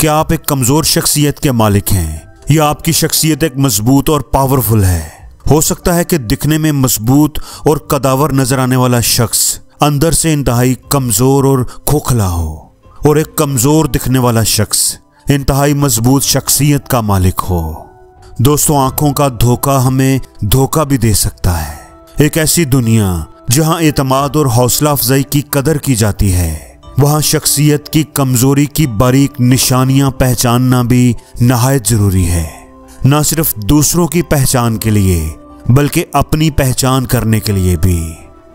क्या आप एक कमजोर शख्सियत के मालिक हैं या आपकी शख्सियत एक मजबूत और पावरफुल है? हो सकता है कि दिखने में मजबूत और कदावर नजर आने वाला शख्स अंदर से इंतहाई कमजोर और खोखला हो, और एक कमजोर दिखने वाला शख्स इंतहाई मजबूत शख्सियत का मालिक हो। दोस्तों, आंखों का धोखा हमें धोखा भी दे सकता है। एक ऐसी दुनिया जहां एतमाद और हौसला अफजाई की कदर की जाती है, वहां शख्सियत की कमजोरी की बारीक निशानियां पहचानना भी नहायत जरूरी है, न सिर्फ दूसरों की पहचान के लिए बल्कि अपनी पहचान करने के लिए भी।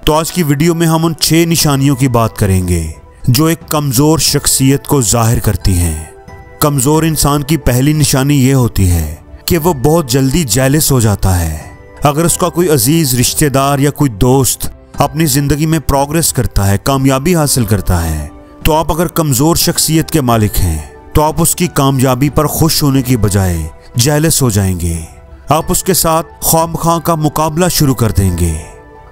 तो आज की वीडियो में हम उन 6 निशानियों की बात करेंगे जो एक कमजोर शख्सियत को जाहिर करती हैं। कमजोर इंसान की पहली निशानी ये होती है कि वो बहुत जल्दी जेलस हो जाता है। अगर उसका कोई अजीज रिश्तेदार या कोई दोस्त अपनी जिंदगी में प्रोग्रेस करता है, कामयाबी हासिल करता है, तो आप अगर कमजोर शख्सियत के मालिक हैं तो आप उसकी कामयाबी पर खुश होने की बजाय जेलस हो जाएंगे। आप उसके साथ ख्वामख्वाह का मुकाबला शुरू कर देंगे।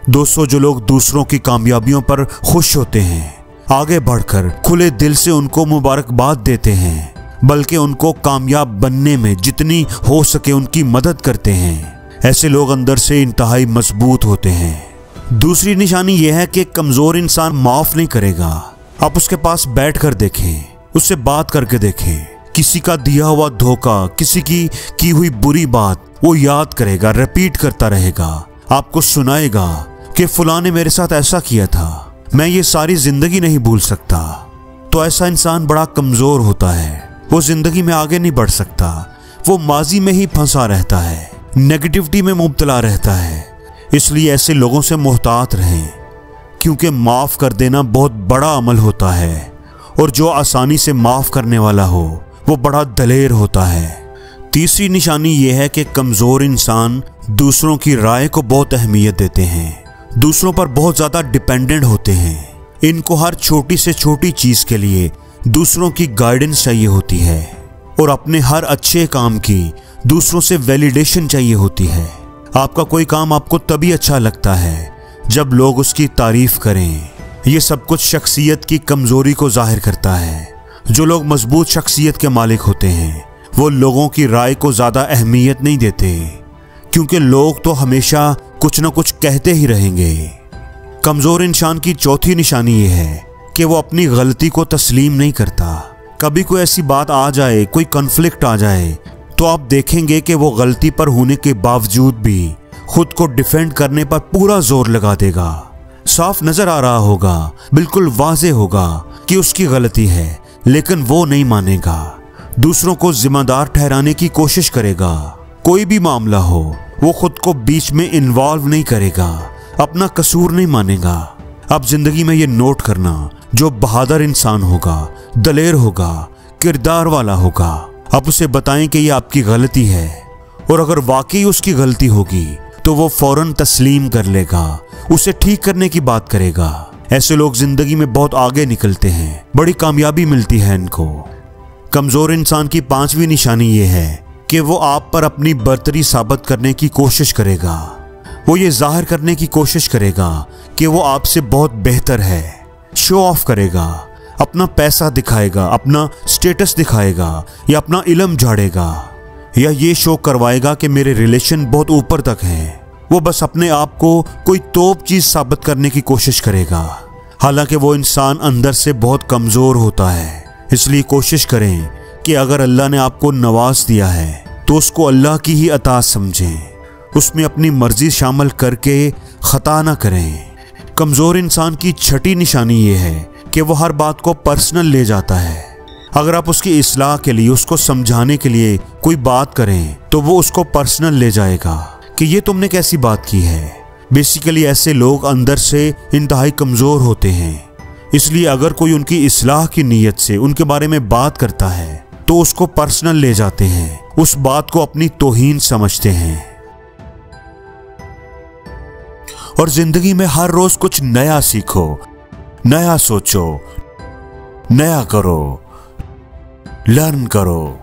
दोस्तों, जो लोग दूसरों की कामयाबियों पर खुश होते हैं, आगे बढ़कर खुले दिल से उनको मुबारकबाद देते हैं, बल्कि उनको कामयाब बनने में जितनी हो सके उनकी मदद करते हैं, ऐसे लोग अंदर से इंतहाई मजबूत होते हैं। दूसरी निशानी यह है कि कमजोर इंसान माफ नहीं करेगा। आप उसके पास बैठकर देखें, उससे बात करके देखें, किसी का दिया हुआ धोखा, किसी की हुई बुरी बात वो याद करेगा, रिपीट करता रहेगा, आपको सुनाएगा कि फलां ने मेरे साथ ऐसा किया था, मैं ये सारी जिंदगी नहीं भूल सकता। तो ऐसा इंसान बड़ा कमजोर होता है, वो जिंदगी में आगे नहीं बढ़ सकता, वो माजी में ही फंसा रहता है, नेगेटिविटी में मुब्तला रहता है। इसलिए ऐसे लोगों से मुहतात रहें, क्योंकि माफ कर देना बहुत बड़ा अमल होता है, और जो आसानी से माफ करने वाला हो वो बड़ा दलेर होता है। तीसरी निशानी यह है कि कमजोर इंसान दूसरों की राय को बहुत अहमियत देते हैं, दूसरों पर बहुत ज्यादा डिपेंडेंट होते हैं। इनको हर छोटी से छोटी चीज के लिए दूसरों की गाइडेंस चाहिए होती है, और अपने हर अच्छे काम की दूसरों से वैलिडेशन चाहिए होती है। आपका कोई काम आपको तभी अच्छा लगता है जब लोग उसकी तारीफ करें। यह सब कुछ शख्सियत की कमजोरी को जाहिर करता है। जो लोग मजबूत शख्सियत के मालिक होते हैं वो लोगों की राय को ज्यादा अहमियत नहीं देते, क्योंकि लोग तो हमेशा कुछ न कुछ कहते ही रहेंगे। कमजोर इंसान की चौथी निशानी यह है कि वो अपनी गलती को तस्लीम नहीं करता। कभी कोई ऐसी बात आ जाए, कोई कॉन्फ्लिक्ट आ जाए, तो आप देखेंगे कि वो गलती पर होने के बावजूद भी खुद को डिफेंड करने पर पूरा जोर लगा देगा। साफ नजर आ रहा होगा, बिल्कुल वाज़े होगा कि उसकी गलती है, लेकिन वो नहीं मानेगा। दूसरों को जिम्मेदार ठहराने की कोशिश करेगा। कोई भी मामला हो वो खुद को बीच में इन्वॉल्व नहीं करेगा, अपना कसूर नहीं मानेगा। अब जिंदगी में ये नोट करना, जो बहादुर इंसान होगा, दलेर होगा, किरदार वाला होगा, आप उसे बताएं कि ये आपकी गलती है, और अगर वाकई उसकी गलती होगी तो वो फौरन तस्लीम कर लेगा, उसे ठीक करने की बात करेगा। ऐसे लोग जिंदगी में बहुत आगे निकलते हैं, बड़ी कामयाबी मिलती है इनको। कमजोर इंसान की 5वीं निशानी ये है कि वो आप पर अपनी बर्तरी साबित करने की कोशिश करेगा। वो ये जाहिर करने की कोशिश करेगा कि वो आपसे बहुत बेहतर है। शो ऑफ करेगा, अपना पैसा दिखाएगा, अपना स्टेटस दिखाएगा, या अपना इल्म झाड़ेगा, या ये शो करवाएगा कि मेरे रिलेशन बहुत ऊपर तक हैं। वो बस अपने आप को कोई तोप चीज साबित करने की कोशिश करेगा, हालांकि वो इंसान अंदर से बहुत कमजोर होता है। इसलिए कोशिश करें कि अगर अल्लाह ने आपको नवाज दिया है तो उसको अल्लाह की ही अता समझें, उसमें अपनी मर्जी शामिल करके खता ना करें। कमजोर इंसान की 6ठी निशानी ये है कि वो हर बात को पर्सनल ले जाता है। अगर आप उसकी इस्लाह के लिए, उसको समझाने के लिए कोई बात करें तो वो उसको पर्सनल ले जाएगा कि ये तुमने कैसी बात की है। बेसिकली ऐसे लोग अंदर से इंतहाई कमजोर होते हैं। इसलिए अगर कोई उनकी इस्लाह की नीयत से उनके बारे में बात करता है तो उसको पर्सनल ले जाते हैं, उस बात को अपनी तौहीन समझते हैं। और जिंदगी में हर रोज कुछ नया सीखो, नया सोचो, नया करो, लर्न करो।